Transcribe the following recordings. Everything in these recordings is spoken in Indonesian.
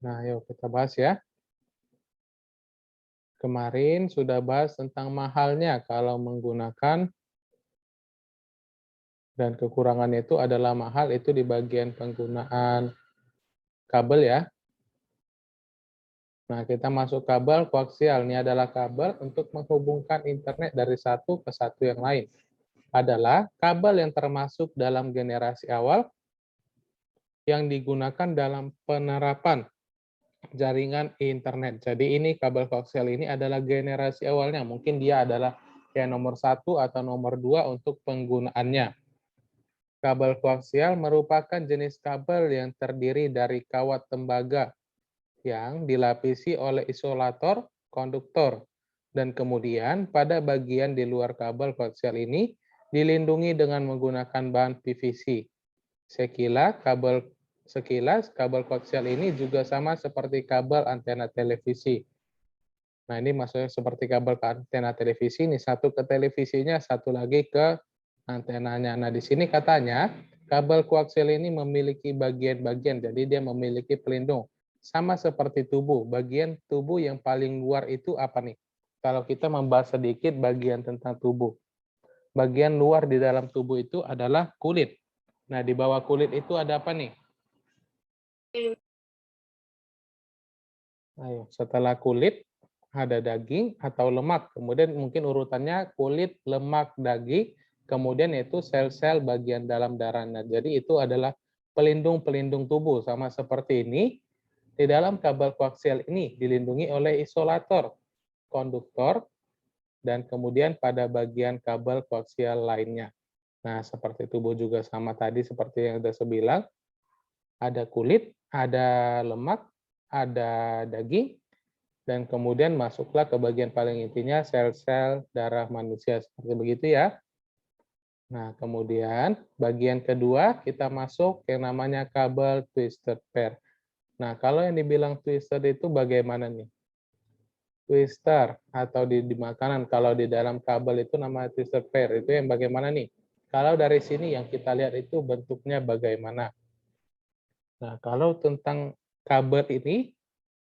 Nah, yuk kita bahas ya. Kemarin sudah bahas tentang mahalnya kalau menggunakan dan kekurangannya itu adalah mahal itu di bagian penggunaan kabel ya. Nah, kita masuk kabel koaksial. Ini adalah kabel untuk menghubungkan internet dari satu ke satu yang lain. Adalah kabel yang termasuk dalam generasi awal yang digunakan dalam penerapan jaringan internet. Jadi ini kabel koaksial ini adalah generasi awalnya. Mungkin dia adalah yang nomor satu atau nomor dua untuk penggunaannya. Kabel koaksial merupakan jenis kabel yang terdiri dari kawat tembaga yang dilapisi oleh isolator, konduktor, dan kemudian pada bagian di luar kabel koaksial ini dilindungi dengan menggunakan bahan PVC. Sekilas kabel koaksial ini juga sama seperti kabel antena televisi. Nah, ini maksudnya seperti kabel ke antena televisi, ini satu ke televisinya, satu lagi ke antenanya. Nah, di sini katanya kabel koaksial ini memiliki bagian-bagian, jadi dia memiliki pelindung. Sama seperti tubuh, bagian tubuh yang paling luar itu apa nih? Kalau kita membahas sedikit bagian tentang tubuh. Bagian luar di dalam tubuh itu adalah kulit. Nah, di bawah kulit itu ada apa nih? Ayo, setelah kulit ada daging atau lemak. Kemudian mungkin urutannya kulit, lemak, daging, kemudian yaitu sel-sel bagian dalam darahnya. Jadi itu adalah pelindung-pelindung tubuh sama seperti ini. Di dalam kabel koaksial ini dilindungi oleh isolator, konduktor, dan kemudian pada bagian kabel koaksial lainnya. Nah, seperti tubuh juga sama tadi seperti yang sudah saya bilang, ada kulit, ada lemak, ada daging, dan kemudian masuklah ke bagian paling intinya sel-sel darah manusia. Seperti begitu ya. Nah, kemudian bagian kedua kita masuk yang namanya kabel twisted pair. Nah, kalau yang dibilang twisted itu bagaimana nih? Twister atau di makanan, kalau di dalam kabel itu namanya twisted pair. Itu yang bagaimana nih? Kalau dari sini yang kita lihat itu bentuknya bagaimana? Nah, kalau tentang kabel ini,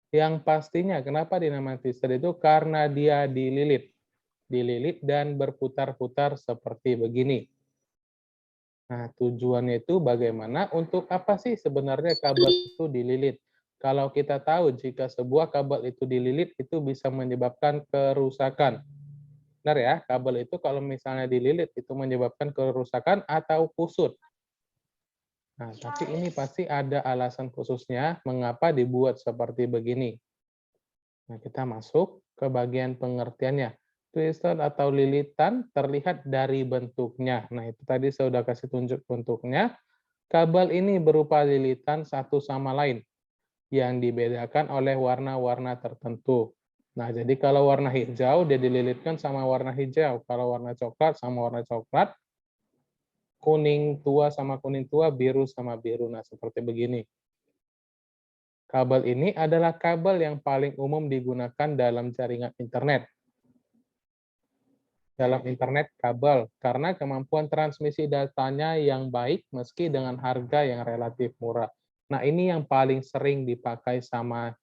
yang pastinya kenapa dinamakan twister itu karena dia dililit dan berputar-putar seperti begini. Nah, tujuannya itu bagaimana? Untuk apa sih sebenarnya kabel itu dililit? Kalau kita tahu jika sebuah kabel itu dililit itu bisa menyebabkan kerusakan. Benar ya, kabel itu kalau misalnya dililit itu menyebabkan kerusakan atau kusut. Nah, tapi ini pasti ada alasan khususnya mengapa dibuat seperti begini. Nah, kita masuk ke bagian pengertiannya. Twisted atau lilitan terlihat dari bentuknya. Nah, itu tadi saya sudah kasih tunjuk bentuknya. Kabel ini berupa lilitan satu sama lain yang dibedakan oleh warna-warna tertentu. Nah, jadi kalau warna hijau dia dililitkan sama warna hijau. Kalau warna coklat sama warna coklat, kuning tua sama kuning tua, biru sama biru. Nah, seperti begini. Kabel ini adalah kabel yang paling umum digunakan dalam jaringan internet. Dalam internet kabel, karena kemampuan transmisi datanya yang baik meski dengan harga yang relatif murah. Nah, ini yang paling sering dipakai sama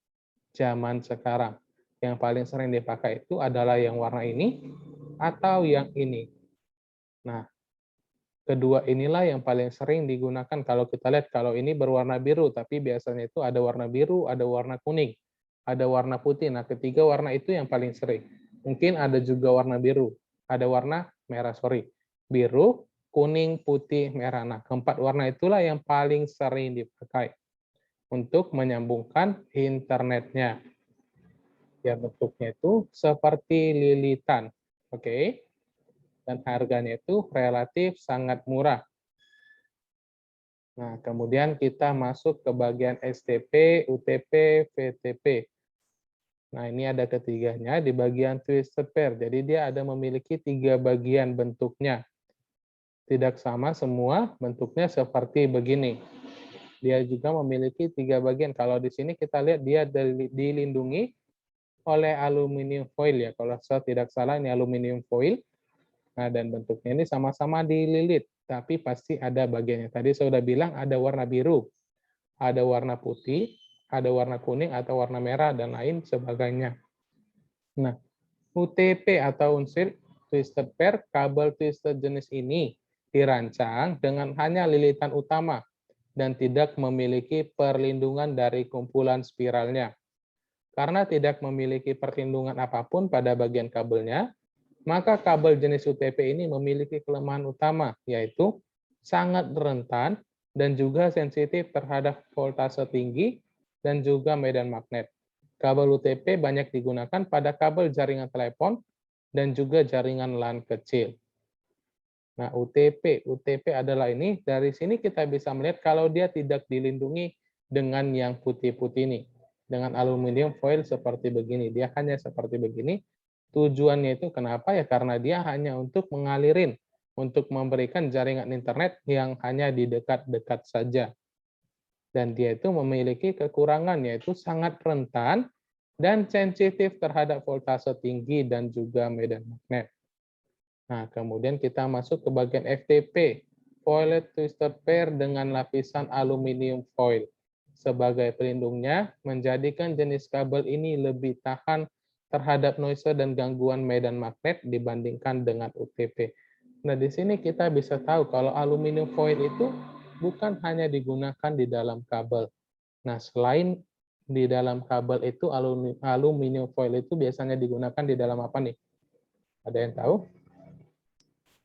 zaman sekarang. Yang paling sering dipakai itu adalah yang warna ini atau yang ini. Nah, kedua inilah yang paling sering digunakan. Kalau kita lihat, kalau ini berwarna biru, tapi biasanya itu ada warna biru, ada warna kuning, ada warna putih. Nah, ketiga warna itu yang paling sering. Mungkin ada juga warna biru, ada warna merah, sorry. Biru, kuning, putih, merah. Nah, keempat warna itulah yang paling sering dipakai untuk menyambungkan internetnya. Ya, bentuknya itu seperti lilitan. Oke. Dan harganya itu relatif sangat murah. Nah, kemudian kita masuk ke bagian STP, UTP, VTP. Nah, ini ada ketiganya di bagian twisted pair. Jadi dia ada memiliki 3 bagian bentuknya. Tidak sama semua, bentuknya seperti begini. Dia juga memiliki 3 bagian. Kalau di sini kita lihat dia dilindungi oleh aluminium foil ya. Kalau saya tidak salah ini aluminium foil. Nah, dan bentuknya ini sama-sama dililit, tapi pasti ada bagiannya. Tadi saya sudah bilang ada warna biru, ada warna putih, ada warna kuning atau warna merah, dan lain sebagainya. Nah, UTP atau unsur twisted pair, kabel twisted jenis ini dirancang dengan hanya lilitan utama dan tidak memiliki perlindungan dari kumpulan spiralnya. Karena tidak memiliki perlindungan apapun pada bagian kabelnya, maka kabel jenis UTP ini memiliki kelemahan utama, yaitu sangat rentan dan juga sensitif terhadap voltase tinggi dan juga medan magnet. Kabel UTP banyak digunakan pada kabel jaringan telepon dan juga jaringan LAN kecil. Nah, UTP adalah ini, dari sini kita bisa melihat kalau dia tidak dilindungi dengan yang putih-putih ini. Dengan aluminium foil seperti begini, dia hanya seperti begini. Tujuannya itu kenapa? Ya karena dia hanya untuk mengalirin, untuk memberikan jaringan internet yang hanya di dekat-dekat saja. Dan dia itu memiliki kekurangan, yaitu sangat rentan dan sensitif terhadap voltase tinggi dan juga medan magnet. Nah, kemudian kita masuk ke bagian FTP, foiled twisted pair dengan lapisan aluminium foil. Sebagai pelindungnya, menjadikan jenis kabel ini lebih tahan terhadap noise dan gangguan medan magnet dibandingkan dengan UTP. Nah, di sini kita bisa tahu kalau aluminium foil itu bukan hanya digunakan di dalam kabel. Nah, selain di dalam kabel itu, aluminium foil itu biasanya digunakan di dalam apa nih? Ada yang tahu?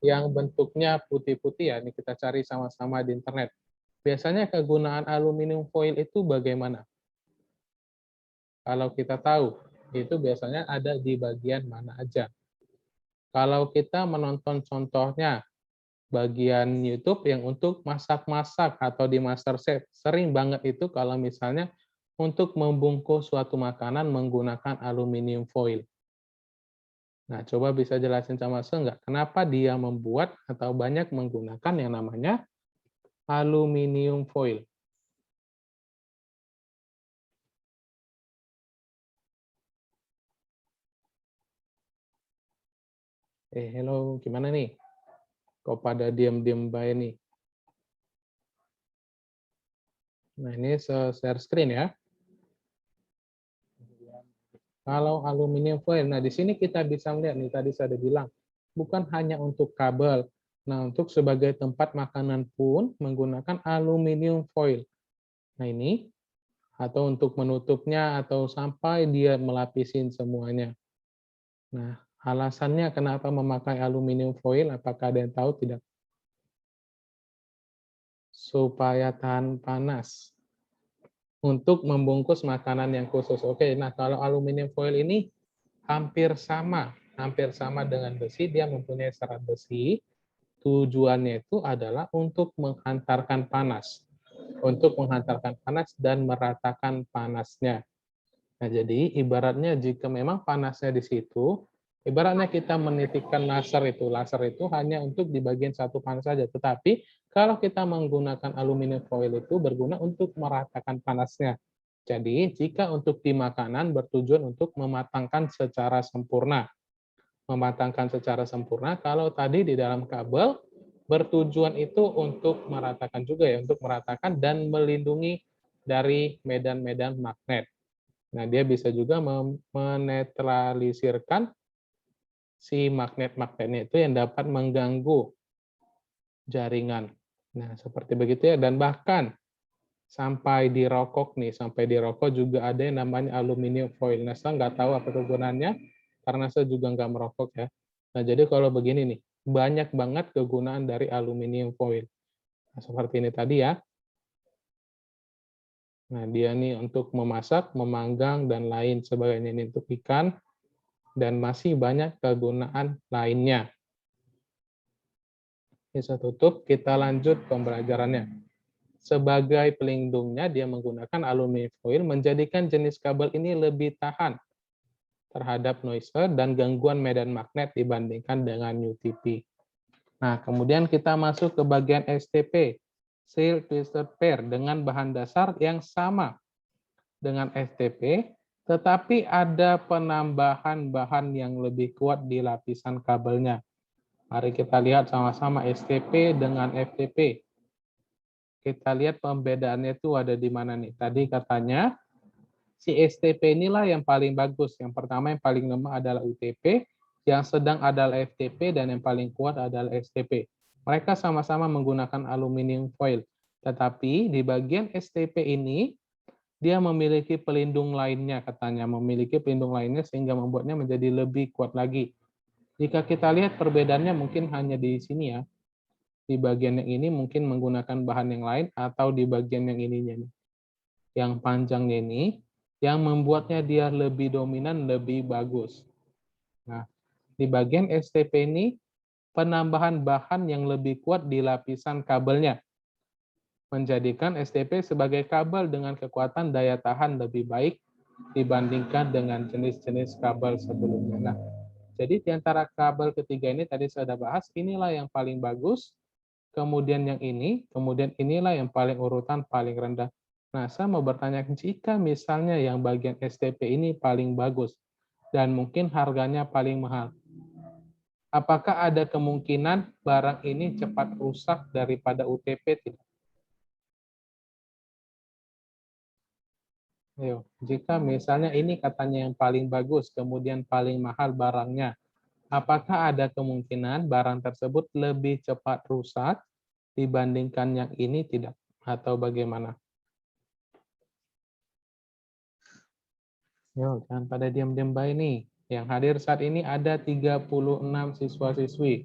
Yang bentuknya putih-putih ya, ini kita cari sama-sama di internet. Biasanya kegunaan aluminium foil itu bagaimana? Kalau kita tahu, itu biasanya ada di bagian mana aja. Kalau kita menonton contohnya, bagian YouTube yang untuk masak-masak atau di MasterChef, sering banget itu kalau misalnya untuk membungkus suatu makanan menggunakan aluminium foil. Nah, coba bisa jelasin sama saya nggak, kenapa dia membuat atau banyak menggunakan yang namanya aluminium foil? Hello, gimana nih? Kok pada diam-diam baik nih? Nah, ini share screen ya. Kalau aluminium foil, nah di sini kita bisa melihat nih, tadi saya sudah bilang, bukan hanya untuk kabel. Nah, untuk sebagai tempat makanan pun menggunakan aluminium foil. Nah, ini, atau untuk menutupnya, atau sampai dia melapisin semuanya. Nah, alasannya kenapa memakai aluminium foil, apakah ada yang tahu tidak? Supaya tahan panas. Untuk membungkus makanan yang khusus. Oke, nah kalau aluminium foil ini hampir sama dengan besi, dia mempunyai serat besi. Tujuannya itu adalah untuk menghantarkan panas, dan meratakan panasnya. Nah, jadi ibaratnya jika memang panasnya di situ, ibaratnya kita menitikkan laser itu hanya untuk di bagian satu panas saja. Tetapi kalau kita menggunakan aluminium foil itu berguna untuk meratakan panasnya. Jadi jika untuk di makanan bertujuan untuk mematangkan secara sempurna. Mematangkan secara sempurna, kalau tadi di dalam kabel bertujuan itu untuk meratakan juga ya, untuk meratakan dan melindungi dari medan-medan magnet. Nah, dia bisa juga menetralisirkan si magnet-magnetnya itu yang dapat mengganggu jaringan. Nah, seperti begitu ya. Dan bahkan sampai di rokok nih, sampai di rokok juga ada yang namanya aluminium foil. Nah, saya nggak tahu apa kegunaannya, karena saya juga nggak merokok ya. Nah, jadi kalau begini nih, banyak banget kegunaan dari aluminium foil. Nah, seperti ini tadi ya. Nah, dia nih untuk memasak, memanggang, dan lain sebagainya. Ini untuk ikan, dan masih banyak kegunaan lainnya. Bisa tutup, kita lanjut pembelajarannya. Sebagai pelindungnya, dia menggunakan aluminium foil, menjadikan jenis kabel ini lebih tahan terhadap noise dan gangguan medan magnet dibandingkan dengan UTP. Nah, kemudian kita masuk ke bagian STP, Steel Twisted Pair, dengan bahan dasar yang sama dengan STP, tetapi ada penambahan bahan yang lebih kuat di lapisan kabelnya. Mari kita lihat sama-sama STP dengan FTP. Kita lihat pembedaannya itu ada di mana nih. Tadi katanya si STP inilah yang paling bagus. Yang pertama yang paling lemah adalah UTP, yang sedang adalah FTP, dan yang paling kuat adalah STP. Mereka sama-sama menggunakan aluminium foil. Tetapi di bagian STP ini, dia memiliki pelindung lainnya katanya, memiliki pelindung lainnya sehingga membuatnya menjadi lebih kuat lagi. Jika kita lihat perbedaannya mungkin hanya di sini ya. Di bagian yang ini mungkin menggunakan bahan yang lain atau di bagian yang ininya nih. Yang panjangnya ini yang membuatnya dia lebih dominan, lebih bagus. Nah, di bagian STP ini penambahan bahan yang lebih kuat di lapisan kabelnya, menjadikan STP sebagai kabel dengan kekuatan daya tahan lebih baik dibandingkan dengan jenis-jenis kabel sebelumnya. Nah, jadi di antara kabel ketiga ini tadi saya sudah bahas, inilah yang paling bagus, kemudian yang ini, kemudian inilah yang paling urutan paling rendah. Nah, saya mau bertanya, jika misalnya yang bagian STP ini paling bagus dan mungkin harganya paling mahal, apakah ada kemungkinan barang ini cepat rusak daripada UTP tidak? Ayo, jika misalnya ini katanya yang paling bagus, kemudian paling mahal barangnya, apakah ada kemungkinan barang tersebut lebih cepat rusak dibandingkan yang ini tidak? Atau bagaimana? Yo, jangan pada diam-diam baik nih. Yang hadir saat ini ada 36 siswa-siswi.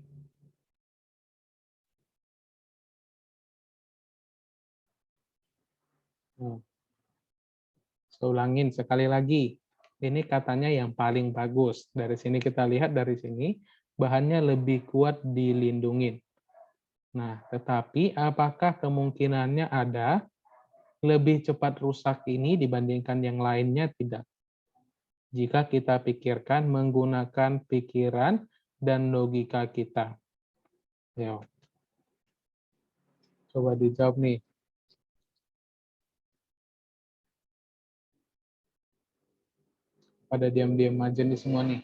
Saya ulangin sekali lagi. Ini katanya yang paling bagus. Dari sini kita lihat dari sini, bahannya lebih kuat dilindungin. Nah, tetapi apakah kemungkinannya ada lebih cepat rusak ini dibandingkan yang lainnya? Tidak. Jika kita pikirkan menggunakan pikiran dan logika kita. Yo, coba dijawab nih. Pada diam-diam aja nih semua nih.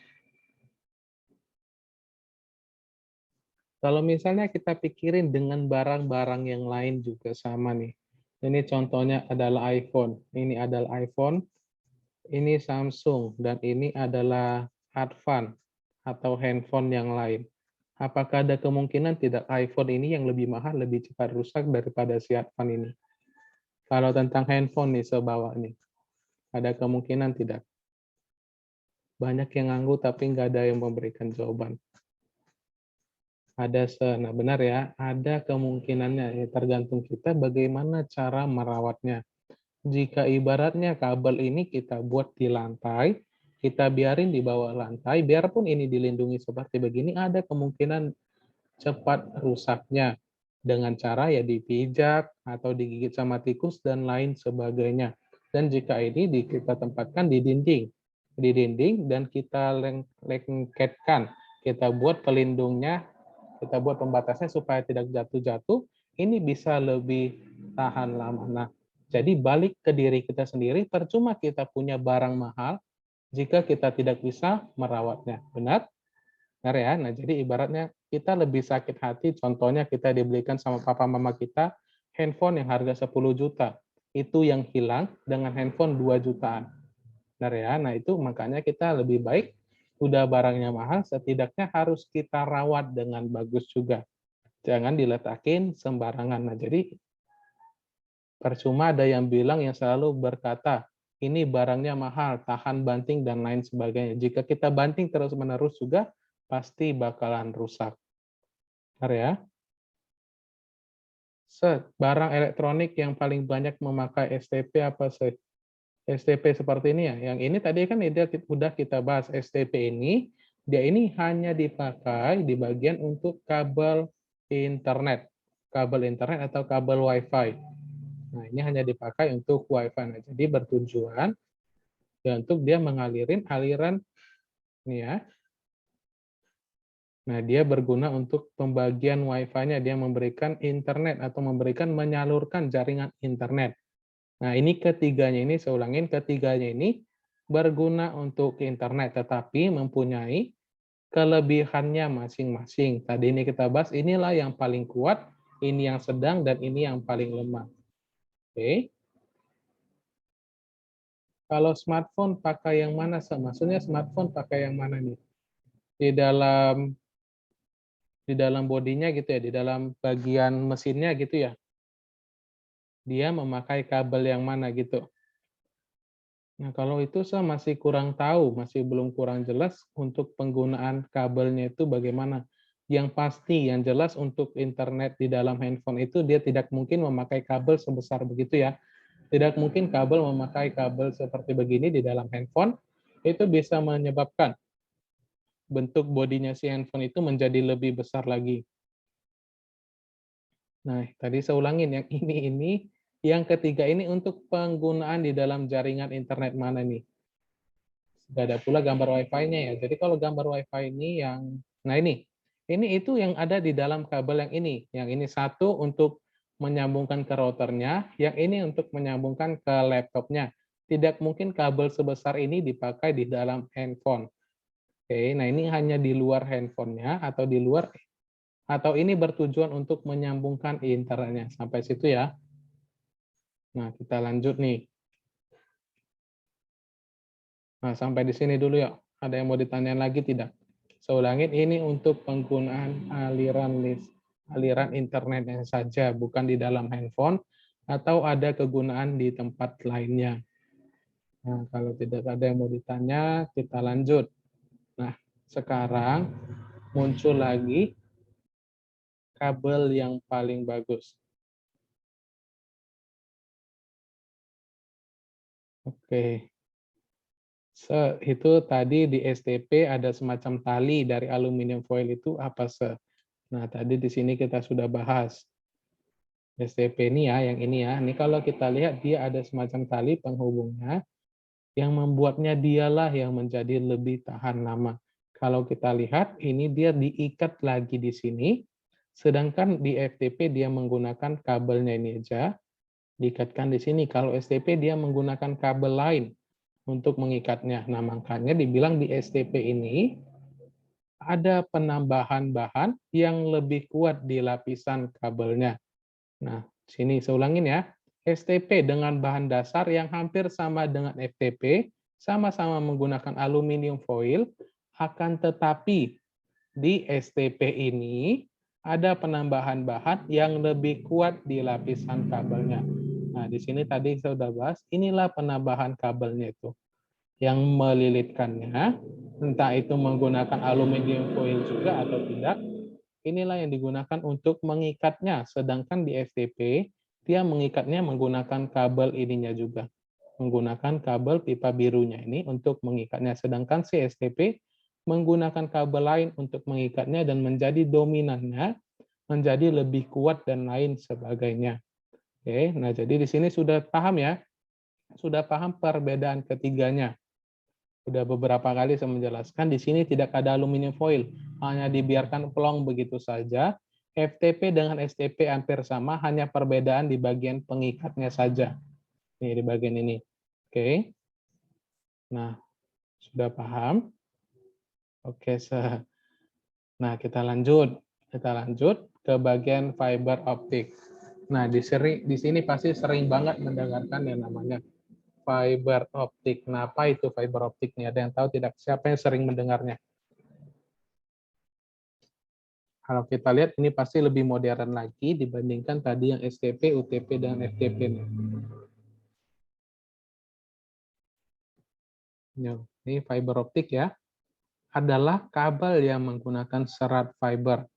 Kalau misalnya kita pikirin dengan barang-barang yang lain juga sama nih. Ini contohnya adalah iPhone. Ini adalah iPhone, ini Samsung, dan ini adalah Advan atau handphone yang lain. Apakah ada kemungkinan tidak iPhone ini yang lebih mahal, lebih cepat rusak daripada si Advan ini? Kalau tentang handphone nih sebawah nih, ada kemungkinan tidak? Banyak yang nganggu tapi nggak ada yang memberikan jawaban. Nah benar ya, ada kemungkinannya, ya, tergantung kita bagaimana cara merawatnya. Jika ibaratnya kabel ini kita buat di lantai, kita biarin di bawah lantai, biarpun ini dilindungi seperti begini, ada kemungkinan cepat rusaknya dengan cara ya dipijak atau digigit sama tikus dan lain sebagainya. Dan jika ini kita tempatkan di dinding dan kita lengketkan, kita buat pelindungnya, kita buat pembatasnya supaya tidak jatuh-jatuh, ini bisa lebih tahan lama. Nah, jadi balik ke diri kita sendiri, percuma kita punya barang mahal jika kita tidak bisa merawatnya. Benar? Benar ya? Nah, jadi ibaratnya kita lebih sakit hati, contohnya kita dibelikan sama papa mama kita handphone yang harga 10 juta. Itu yang hilang dengan handphone 2 jutaan. Benar ya? Nah, itu makanya kita lebih baik udah barangnya mahal, setidaknya harus kita rawat dengan bagus juga. Jangan diletakin sembarangan. Nah, jadi percuma ada yang bilang yang selalu berkata, ini barangnya mahal, tahan banting, dan lain sebagainya. Jika kita banting terus-menerus juga, pasti bakalan rusak. Benar ya? Barang elektronik yang paling banyak memakai STP apa sih? STP seperti ini ya. Yang ini tadi kan udah kita bahas. STP ini, dia ini hanya dipakai di bagian untuk kabel internet. Kabel internet atau kabel WiFi. Nah, ini hanya dipakai untuk WiFi. Nah, jadi bertujuan ya untuk dia mengalirin aliran ini ya. Nah, dia berguna untuk pembagian WiFi-nya. Dia memberikan internet atau menyalurkan jaringan internet. Nah, ini ketiganya ini, saya ulangin, ketiganya ini berguna untuk internet, tetapi mempunyai kelebihannya masing-masing. Tadi ini kita bahas, inilah yang paling kuat, ini yang sedang, dan ini yang paling lemah. Oke. Kalau smartphone pakai yang mana? Maksudnya smartphone pakai yang mana nih? Di dalam bodinya gitu ya, di dalam bagian mesinnya gitu ya. Dia memakai kabel yang mana gitu. Nah, kalau itu saya masih kurang tahu, masih belum kurang jelas untuk penggunaan kabelnya itu bagaimana. Yang pasti, yang jelas untuk internet di dalam handphone itu dia tidak mungkin memakai kabel sebesar begitu ya. Tidak mungkin kabel memakai kabel seperti begini di dalam handphone. Itu bisa menyebabkan bentuk bodinya si handphone itu menjadi lebih besar lagi. Nah, tadi saya ulangin yang ini, yang ketiga ini untuk penggunaan di dalam jaringan internet mana nih? Sudah ada pula gambar Wi-Fi-nya ya. Jadi kalau gambar Wi-Fi ini yang, nah ini itu yang ada di dalam kabel yang ini. Yang ini satu untuk menyambungkan ke routernya, yang ini untuk menyambungkan ke laptopnya. Tidak mungkin kabel sebesar ini dipakai di dalam handphone. Oke, nah ini hanya di luar handphonenya atau di luar, atau ini bertujuan untuk menyambungkan internetnya. Sampai situ ya. Nah, kita lanjut nih. Nah, sampai di sini dulu ya. Ada yang mau ditanyain lagi tidak? Saya ulangin, ini untuk penggunaan aliran internetnya saja, bukan di dalam handphone, atau ada kegunaan di tempat lainnya. Nah, kalau tidak ada yang mau ditanya, kita lanjut. Nah, sekarang muncul lagi kabel yang paling bagus. Oke. Itu tadi di STP ada semacam tali dari aluminium foil itu apa se? Nah, tadi di sini kita sudah bahas. STP ini ya, yang ini ya. Ini kalau kita lihat dia ada semacam tali penghubungnya yang membuatnya dialah yang menjadi lebih tahan lama. Kalau kita lihat ini dia diikat lagi di sini, sedangkan di FTP dia menggunakan kabelnya ini aja, diikatkan di sini. Kalau STP dia menggunakan kabel lain untuk mengikatnya. Nah, makanya dibilang di STP ini ada penambahan bahan yang lebih kuat di lapisan kabelnya. Nah, sini saya ulangin ya. STP dengan bahan dasar yang hampir sama dengan FTP, sama-sama menggunakan aluminium foil, akan tetapi di STP ini ada penambahan bahan yang lebih kuat di lapisan kabelnya. Nah, di sini tadi saya sudah bahas, inilah penambahan kabelnya itu. Yang melilitkannya, entah itu menggunakan aluminium foil juga atau tidak, inilah yang digunakan untuk mengikatnya. Sedangkan di FTP, dia mengikatnya menggunakan kabel ininya juga. Menggunakan kabel pipa birunya ini untuk mengikatnya. Sedangkan si STP menggunakan kabel lain untuk mengikatnya dan menjadi dominannya, menjadi lebih kuat dan lain sebagainya. Oke, nah jadi di sini sudah paham ya? Sudah paham perbedaan ketiganya. Sudah beberapa kali saya menjelaskan, di sini tidak ada aluminium foil, hanya dibiarkan plong begitu saja. FTP dengan STP hampir sama, hanya perbedaan di bagian pengikatnya saja. Nih, di bagian ini. Oke. Nah, sudah paham? Oke, nah kita lanjut. Kita lanjut ke bagian fiber optik. Nah, di sini pasti sering banget mendengarkan yang namanya fiber optik. Nah, apa itu fiber optik nih? Ada yang tahu tidak? Siapa yang sering mendengarnya? Kalau kita lihat ini pasti lebih modern lagi dibandingkan tadi yang STP, UTP, dan FTP. Ini fiber optik ya, adalah kabel yang menggunakan serat fiber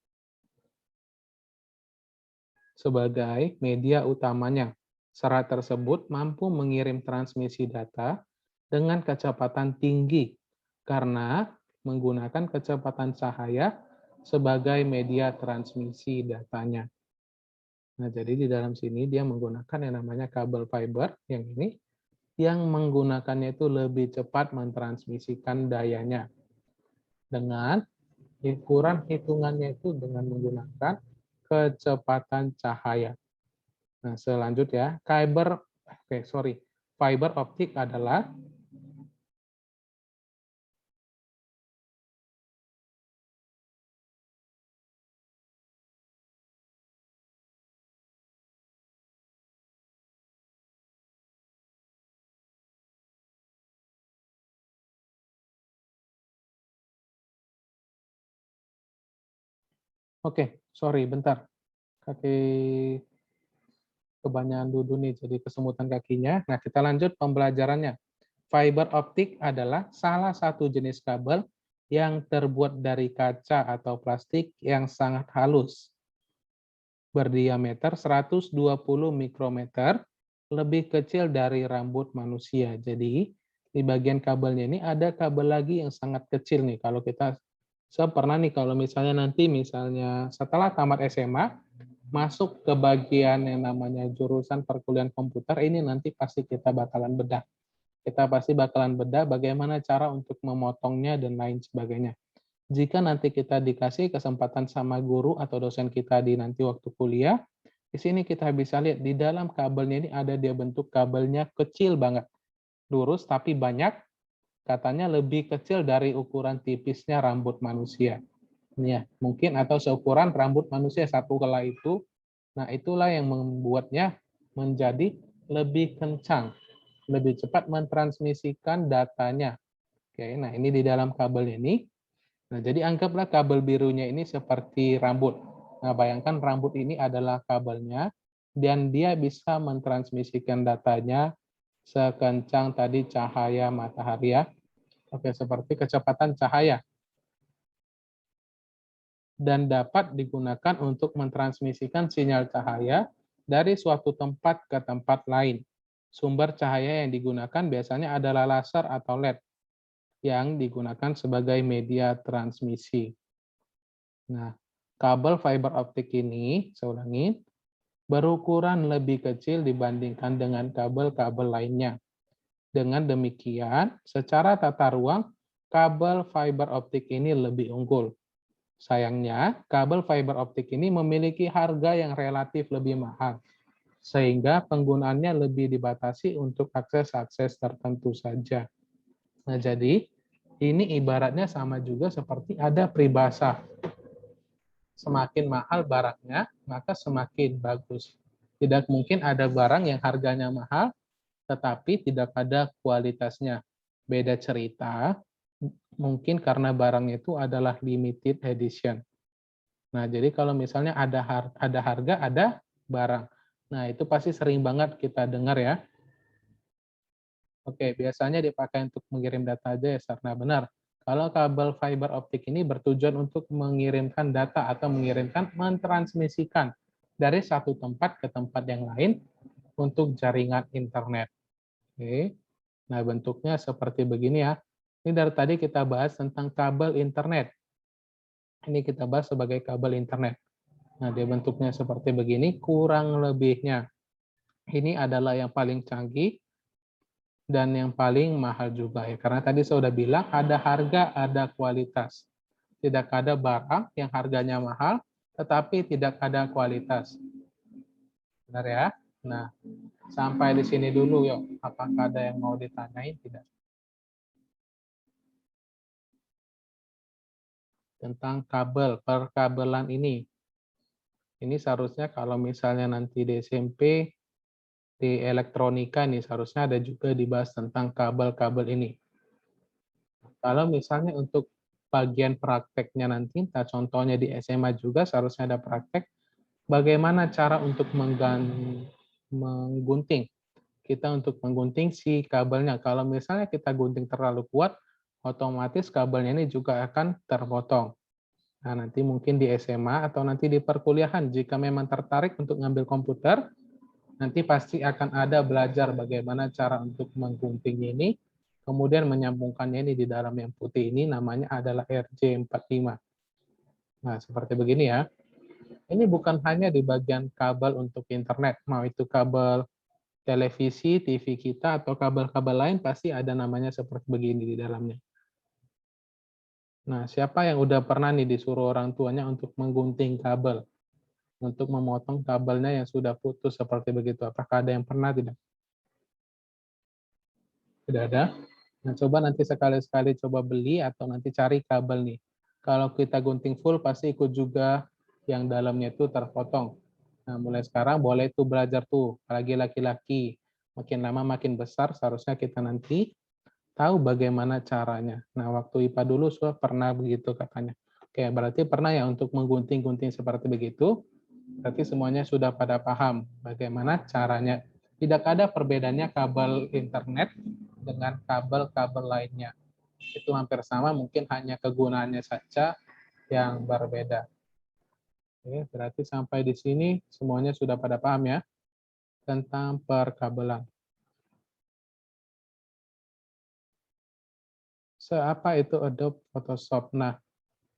sebagai media utamanya. Serat tersebut mampu mengirim transmisi data dengan kecepatan tinggi karena menggunakan kecepatan cahaya sebagai media transmisi datanya. Nah, jadi di dalam sini dia menggunakan yang namanya kabel fiber yang ini, yang menggunakannya itu lebih cepat mentransmisikan dayanya dengan ukuran hitungannya itu dengan menggunakan kecepatan cahaya. Nah, selanjutnya fiber optik adalah Oke, sorry, bentar. Kaki kebanyakan duduk nih, jadi kesemutan kakinya. Nah, kita lanjut pembelajarannya. Fiber optik adalah salah satu jenis kabel yang terbuat dari kaca atau plastik yang sangat halus, berdiameter 120 mikrometer, lebih kecil dari rambut manusia. Jadi, di bagian kabelnya ini ada kabel lagi yang sangat kecil nih. Kalau kita, saya pernah nih kalau misalnya nanti misalnya setelah tamat SMA, masuk ke bagian yang namanya jurusan perkuliahan komputer, ini nanti pasti kita bakalan bedah. Kita pasti bakalan bedah bagaimana cara untuk memotongnya dan lain sebagainya. Jika nanti kita dikasih kesempatan sama guru atau dosen kita di nanti waktu kuliah, di sini kita bisa lihat di dalam kabelnya ini ada dia bentuk kabelnya kecil banget, lurus tapi banyak, katanya lebih kecil dari ukuran tipisnya rambut manusia. Ini ya, mungkin atau seukuran rambut manusia satu helai itu. Nah, itulah yang membuatnya menjadi lebih kencang, lebih cepat mentransmisikan datanya. Oke, nah ini di dalam kabel ini. Nah, jadi anggaplah kabel birunya ini seperti rambut. Nah, bayangkan rambut ini adalah kabelnya, dan dia bisa mentransmisikan datanya sekencang tadi cahaya matahari ya. Oke, seperti kecepatan cahaya. Dan dapat digunakan untuk mentransmisikan sinyal cahaya dari suatu tempat ke tempat lain. Sumber cahaya yang digunakan biasanya adalah laser atau LED yang digunakan sebagai media transmisi. Nah, kabel fiber optik ini, saya ulangi, berukuran lebih kecil dibandingkan dengan kabel-kabel lainnya. Dengan demikian, secara tata ruang, kabel fiber optik ini lebih unggul. Sayangnya, kabel fiber optik ini memiliki harga yang relatif lebih mahal, sehingga penggunaannya lebih dibatasi untuk akses-akses tertentu saja. Nah, jadi ini ibaratnya sama juga seperti ada peribahasa. Semakin mahal barangnya, maka semakin bagus. Tidak mungkin ada barang yang harganya mahal, tetapi tidak ada kualitasnya. Beda cerita, mungkin karena barangnya itu adalah limited edition. Nah, jadi kalau misalnya ada harga, ada barang. Nah, itu pasti sering banget kita dengar ya. Oke, biasanya dipakai untuk mengirim data aja ya, karena benar. Kalau kabel fiber optik ini bertujuan untuk mengirimkan data atau mentransmisikan dari satu tempat ke tempat yang lain untuk jaringan internet. Oke. Nah, bentuknya seperti begini ya. Ini dari tadi kita bahas tentang kabel internet. Ini kita bahas sebagai kabel internet. Nah, dia bentuknya seperti begini, kurang lebihnya. Ini adalah yang paling canggih dan yang paling mahal juga ya. Karena tadi saya sudah bilang ada harga, ada kualitas. Tidak ada barang yang harganya mahal, tetapi tidak ada kualitas. Benar ya? Nah, sampai di sini dulu yuk. Apakah ada yang mau ditanyain? Tidak. Tentang kabel, perkabelan ini. Ini seharusnya kalau misalnya nanti di SMP, di elektronika nih, seharusnya ada juga dibahas tentang kabel-kabel ini. Kalau misalnya untuk bagian prakteknya nanti, nah contohnya di SMA juga seharusnya ada praktek, bagaimana cara untuk menggunting. Kita untuk menggunting si kabelnya. Kalau misalnya kita gunting terlalu kuat, otomatis kabelnya ini juga akan terpotong. Nah, nanti mungkin di SMA atau nanti di perkuliahan, jika memang tertarik untuk ngambil komputer, nanti pasti akan ada belajar bagaimana cara untuk menggunting ini, kemudian menyambungkannya ini di dalam yang putih ini, namanya adalah RJ45. Nah, seperti begini ya. Ini bukan hanya di bagian kabel untuk internet, mau itu kabel televisi, TV kita, atau kabel-kabel lain, pasti ada namanya seperti begini di dalamnya. Nah, siapa yang udah pernah nih disuruh orang tuanya untuk menggunting kabel? Untuk memotong kabelnya yang sudah putus seperti begitu. Apakah ada yang pernah tidak? Tidak ada? Nah, coba nanti sekali-sekali coba beli atau nanti cari kabel nih. Kalau kita gunting full, pasti ikut juga yang dalamnya itu terpotong. Nah, mulai sekarang boleh tuh belajar tuh, apalagi laki-laki. Makin lama makin besar, seharusnya kita nanti tahu bagaimana caranya. Nah, waktu IPA dulu pernah begitu katanya. Oke, berarti pernah ya untuk menggunting-gunting seperti begitu. Berarti semuanya sudah pada paham bagaimana caranya. Tidak ada perbedaannya kabel internet dengan kabel-kabel lainnya. Itu hampir sama, mungkin hanya kegunaannya saja yang berbeda. Oke, berarti sampai di sini semuanya sudah pada paham ya tentang perkabelan. Apa itu Adobe Photoshop? Nah,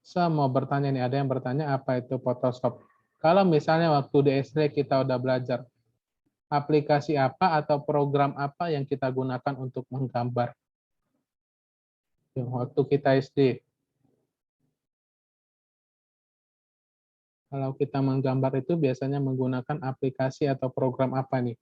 saya mau bertanya nih, ada yang bertanya apa itu Photoshop? Kalau misalnya waktu di SD kita udah belajar, aplikasi apa atau program apa yang kita gunakan untuk menggambar? Yang waktu kita SD, kalau kita menggambar itu biasanya menggunakan aplikasi atau program apa nih?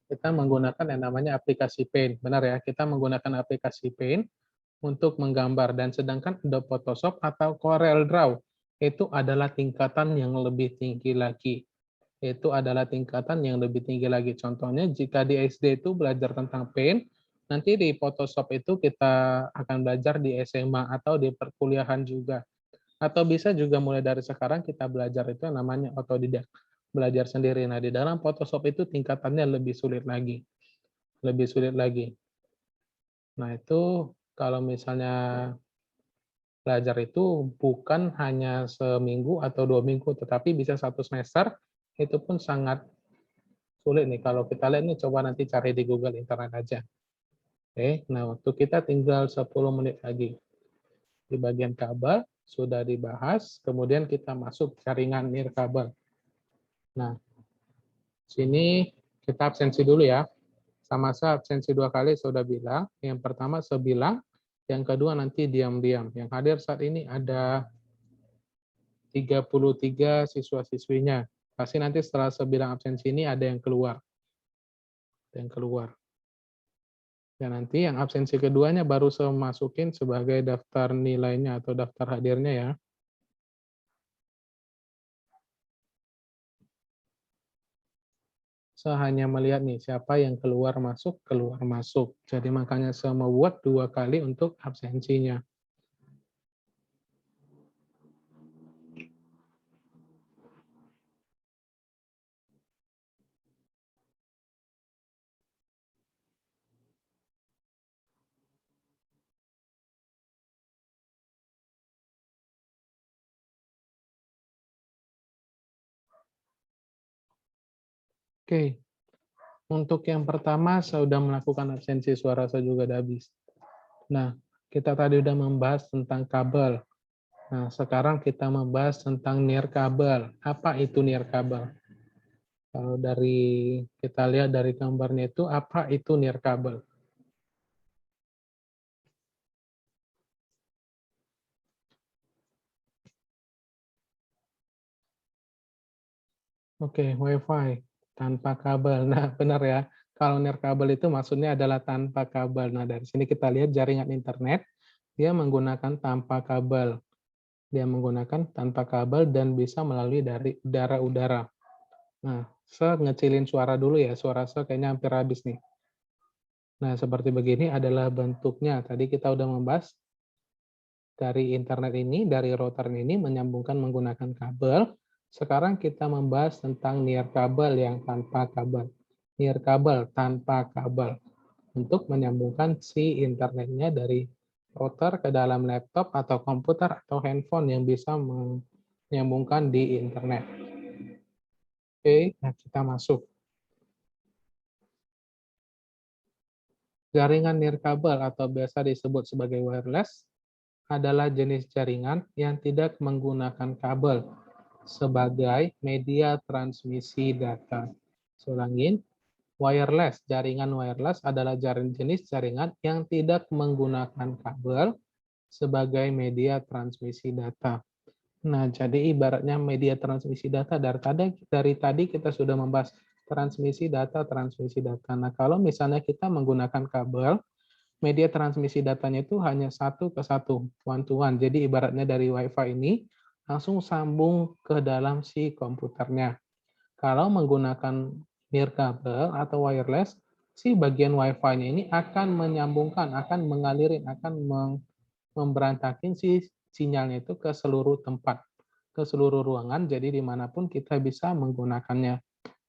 Kita menggunakan yang namanya aplikasi Paint. Benar ya, kita menggunakan aplikasi Paint untuk menggambar. Dan sedangkan Adobe Photoshop atau Corel Draw itu adalah tingkatan yang lebih tinggi lagi. Itu adalah tingkatan yang lebih tinggi lagi. Contohnya jika di SD itu belajar tentang Paint, nanti di Photoshop itu kita akan belajar di SMA atau di perkuliahan juga. Atau bisa juga mulai dari sekarang kita belajar itu yang namanya otodidak, belajar sendiri. Nah, di dalam Photoshop itu tingkatannya lebih sulit lagi. Lebih sulit lagi. Nah, itu kalau misalnya belajar itu bukan hanya seminggu atau 2 minggu, tetapi bisa 1 semester, itu pun sangat sulit nih. Kalau kita lihat nih, coba nanti cari di Google Internet aja. Oke, nah waktu kita tinggal 10 menit lagi. Di bagian kabel, sudah dibahas, kemudian kita masuk jaringan nirkabel. Nah, sini kita absensi dulu ya. Sama saya absensi 2 kali, sudah bilang. Yang pertama saya bilang, yang kedua nanti diam-diam. Yang hadir saat ini ada 33 siswa-siswinya. Pasti nanti setelah saya bilang absensi ini ada yang keluar. Ada yang keluar. Dan nanti yang absensi keduanya baru saya masukin sebagai daftar nilainya atau daftar hadirnya ya. Saya hanya melihat nih siapa yang keluar masuk, keluar masuk. Jadi makanya saya membuat 2 kali untuk absensinya. Oke, untuk yang pertama saya sudah melakukan absensi, suara saya juga sudah habis. Nah, kita tadi sudah membahas tentang kabel. Nah, sekarang kita membahas tentang nirkabel. Apa itu nirkabel? Kalau dari kita lihat dari gambarnya itu, apa itu nirkabel? Oke, WiFi tanpa kabel. Nah, benar ya. Kalau nirkabel itu maksudnya adalah tanpa kabel. Nah, dari sini kita lihat jaringan internet, dia menggunakan tanpa kabel. Dia menggunakan tanpa kabel dan bisa melalui dari udara-udara. Nah, saya ngecilin suara dulu ya. Suara saya kayaknya hampir habis nih. Nah, seperti begini adalah bentuknya. Tadi kita udah membahas dari internet ini, dari router ini menyambungkan menggunakan kabel. Sekarang kita membahas tentang nirkabel yang tanpa kabel. Nirkabel tanpa kabel untuk menyambungkan si internetnya dari router ke dalam laptop atau komputer atau handphone yang bisa menyambungkan di internet. Oke, nah kita masuk. Jaringan nirkabel atau biasa disebut sebagai wireless adalah jenis jaringan yang tidak menggunakan kabel sebagai media transmisi data. Ulangin, wireless, jaringan wireless adalah jenis jaringan yang tidak menggunakan kabel sebagai media transmisi data. Nah, jadi ibaratnya media transmisi data dari tadi kita sudah membahas transmisi data, transmisi data. Nah, kalau misalnya kita menggunakan kabel, media transmisi datanya itu hanya 1-ke-1, one to one. Jadi ibaratnya dari WiFi ini langsung sambung ke dalam si komputernya. Kalau menggunakan nirkabel atau wireless, si bagian Wi-Fi-nya ini akan menyambungkan, akan mengalirin, akan memberantakin si sinyalnya itu ke seluruh tempat, ke seluruh ruangan, jadi dimanapun kita bisa menggunakannya.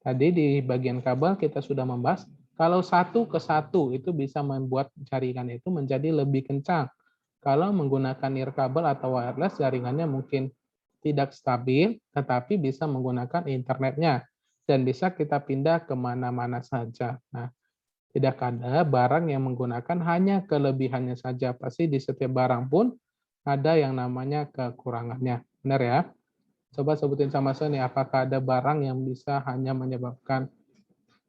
Tadi di bagian kabel kita sudah membahas, kalau satu ke satu itu bisa membuat jaringan itu menjadi lebih kencang. Kalau menggunakan nirkabel atau wireless, jaringannya mungkin tidak stabil, tetapi bisa menggunakan internetnya. Dan bisa kita pindah kemana-mana saja. Nah, tidak ada barang yang menggunakan hanya kelebihannya saja. Pasti di setiap barang pun ada yang namanya kekurangannya. Benar ya? Coba sebutin sama saya nih, apakah ada barang yang bisa hanya menyebabkan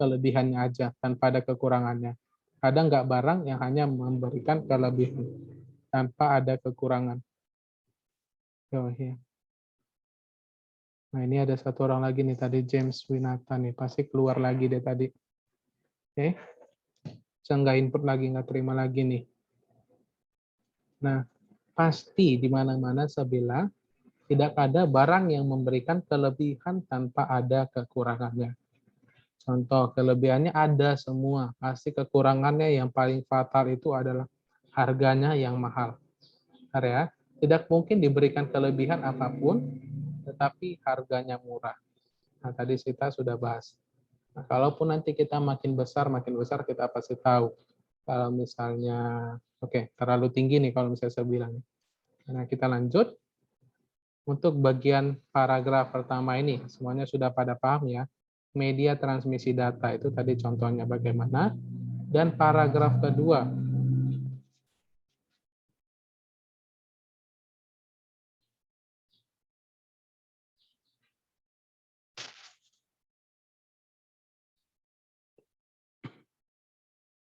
kelebihannya aja tanpa ada kekurangannya? Ada nggak barang yang hanya memberikan kelebihan tanpa ada kekurangan? Oh, iya. Nah, ini ada satu orang lagi nih tadi, James Winata nih. Pasti keluar lagi deh tadi. Oke. Saya nggak input lagi, nggak terima lagi nih. Nah, pasti di mana-mana saya bilang, tidak ada barang yang memberikan kelebihan tanpa ada kekurangannya. Contoh, kelebihannya ada semua. Pasti kekurangannya yang paling fatal itu adalah harganya yang mahal. Benar ya? Tidak mungkin diberikan kelebihan apapun, tetapi harganya murah. Nah, tadi kita sudah bahas. Nah, kalaupun nanti kita makin besar kita pasti tahu. Kalau misalnya, oke, terlalu tinggi nih kalau misalnya saya bilang. Nah, kita lanjut. Untuk bagian paragraf pertama ini, semuanya sudah pada paham ya. Media transmisi data itu tadi contohnya bagaimana. Dan paragraf kedua,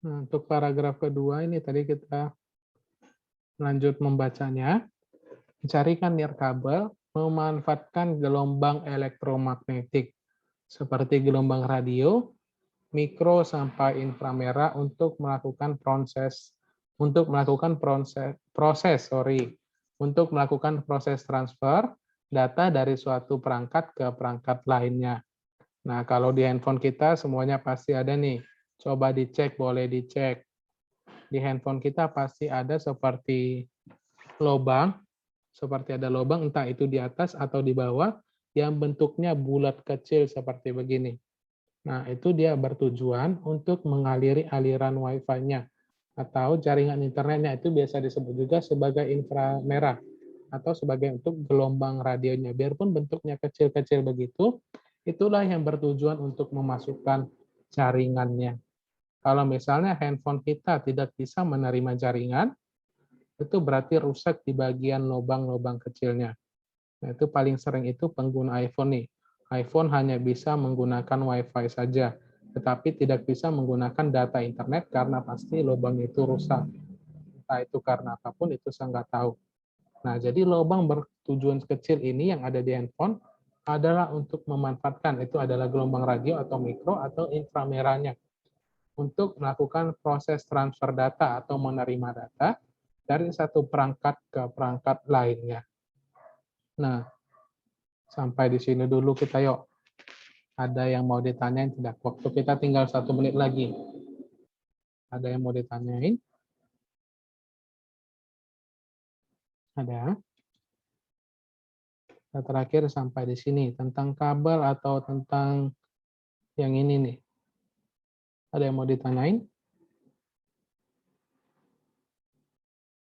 nah, untuk paragraf kedua ini tadi kita lanjut membacanya. Carikan nirkabel memanfaatkan gelombang elektromagnetik seperti gelombang radio, mikro sampai inframerah untuk melakukan proses transfer data dari suatu perangkat ke perangkat lainnya. Nah, kalau di handphone kita semuanya pasti ada nih. Coba dicek, boleh dicek. Di handphone kita pasti ada seperti ada lubang entah itu di atas atau di bawah yang bentuknya bulat kecil seperti begini. Nah, itu dia bertujuan untuk mengaliri aliran Wi-Fi-nya atau jaringan internetnya, itu biasa disebut juga sebagai inframerah atau sebagai untuk gelombang radionya. Biarpun bentuknya kecil-kecil begitu, itulah yang bertujuan untuk memasukkan jaringannya. Kalau misalnya handphone kita tidak bisa menerima jaringan, itu berarti rusak di bagian lubang-lubang kecilnya. Nah, itu paling sering itu pengguna iPhone nih. iPhone hanya bisa menggunakan Wi-Fi saja, tetapi tidak bisa menggunakan data internet karena pasti lubang itu rusak. Entah itu karena apapun, itu saya nggak tahu. Nah, jadi lubang bertujuan kecil ini yang ada di handphone adalah untuk memanfaatkan, itu adalah gelombang radio atau mikro atau inframerahnya, untuk melakukan proses transfer data atau menerima data dari satu perangkat ke perangkat lainnya. Nah, sampai di sini dulu kita yuk. Ada yang mau ditanyain tidak? Waktu kita tinggal 1 menit lagi. Ada yang mau ditanyain? Ada? Nah, terakhir sampai di sini. Tentang kabel atau tentang yang ini nih. Ada yang mau ditanyain?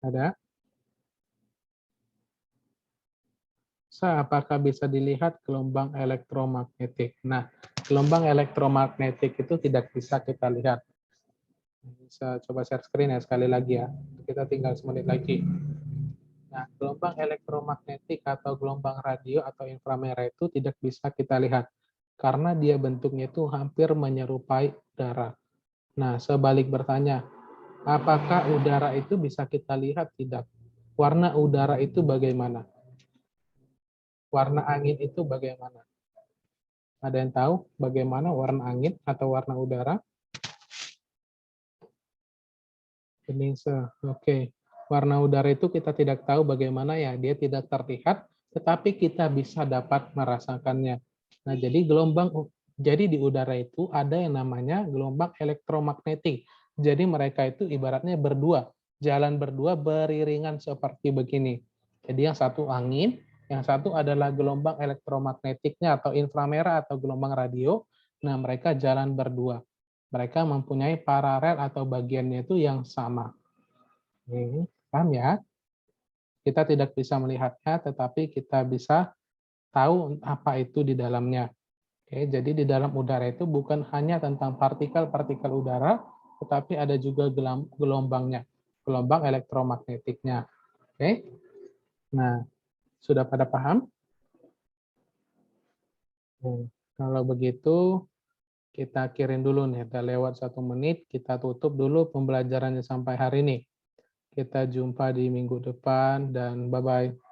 Ada? Apakah bisa dilihat gelombang elektromagnetik? Nah, gelombang elektromagnetik itu tidak bisa kita lihat. Bisa coba share screen ya sekali lagi ya. Kita tinggal 1 menit lagi. Nah, gelombang elektromagnetik atau gelombang radio atau inframerah itu tidak bisa kita lihat karena dia bentuknya itu hampir menyerupai udara. Nah, sebalik bertanya, apakah udara itu bisa kita lihat? Tidak. Warna udara itu bagaimana? Warna angin itu bagaimana? Ada yang tahu bagaimana warna angin atau warna udara? Beningsih. Oke. Warna udara itu kita tidak tahu bagaimana ya, dia tidak terlihat, tetapi kita bisa dapat merasakannya. Nah, jadi gelombang Jadi di udara itu ada yang namanya gelombang elektromagnetik. Jadi mereka itu ibaratnya berdua, jalan berdua beriringan seperti begini. Jadi yang satu angin, yang satu adalah gelombang elektromagnetiknya atau inframerah atau gelombang radio. Nah, mereka jalan berdua. Mereka mempunyai paralel atau bagiannya itu yang sama. Oke, paham ya? Kita tidak bisa melihatnya, tetapi kita bisa tahu apa itu di dalamnya. Oke, jadi di dalam udara itu bukan hanya tentang partikel-partikel udara, tetapi ada juga gelombangnya, gelombang elektromagnetiknya. Oke, nah sudah pada paham? Kalau begitu kita akhirin dulu nih, udah lewat 1 menit, kita tutup dulu pembelajarannya sampai hari ini. Kita jumpa di minggu depan dan bye-bye.